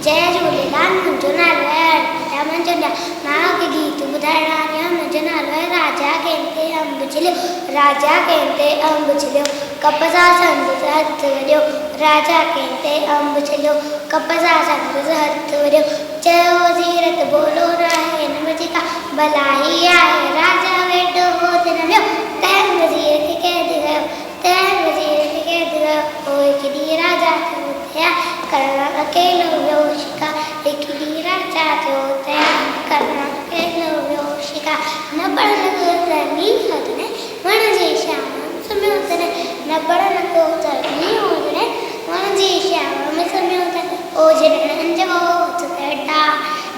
जय झूलेलाल। मुंहिंजो नालो आहे अर्पिता मंजूरिया। मां हिकु गीत ॿुधाइण आई आहियां। मुंहिंजो नालो आहे राजा कंहिंते अंब छिलियो, राजा कंहिंते अंब छिलियो, कप सां संदसि हथ वॼियो, राजा कंहिंते अंब छिलियो, कप सां संदसि हथ वॼियो, चयो वज़ीरत बोलो रहे हिन जी का भलाई आहे, राजा वेठो हो तिन वियो, तंहिं वज़ीर खे क़ैद कयो, तंहिं वज़ीर खे क़ैद कयो, पोइ हिकु ॾींहुं राजा थियो तयारु करण अकेलो वियो शिकार, हिकु ॾींहुं राजा थियो तयारु करण अकेलो वियो शिकार, न पढ़ण को तनी हदने वण जी श्याम सुम्हियो तन, न पढ़ण को तनी ओजणे वण जी श्याम में सुम्हियो तन, ओजणनि जो हथ तड़ा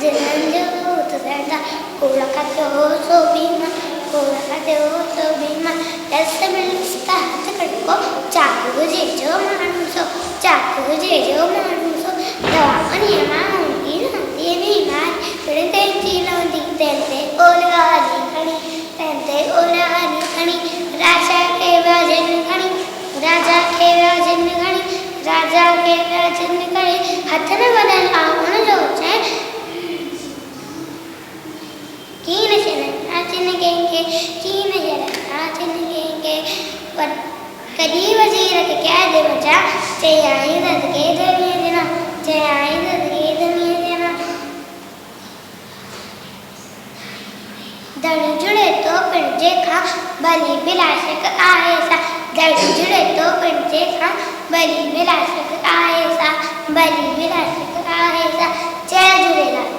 जिननि जो हथ तड़ा, कोड़ खाधो सो बीमा, कोड़ खाधो सो बीमा, डस्टबिन का हथ कड़को चाकू हुजे जो माण्हू सो, चाकू हुजे जो माण्हू सो, दवाखाने मां हूंदी रहंदी बीमारी, पिण तंहिंजी लहंदी तंहिंते ओलहानी खणी, तंहिंते ओलहानी खणी, राजा खे व्याजन खणी, राजा खे व्याजन खणी, राजा खे व्याजन खणी, हथ न वॾनि आउण जो चए कीन शरण नाचन कंहिंखे, कीन शरण नाचन कंहिंखे, पर कॾहिं वज़ीर खे क़ैद वॼा, चयाईं रद के धनीअ जना, चयाईं रद के धनीअ जना, धणी जुड़े तो पिण जेखां भली बिलाशक आहे सा, धणी जुड़े तो पिण जेखां भली बिलाशक आहे सा, भली बिलाशक आहे सा। जय झूलेलाल।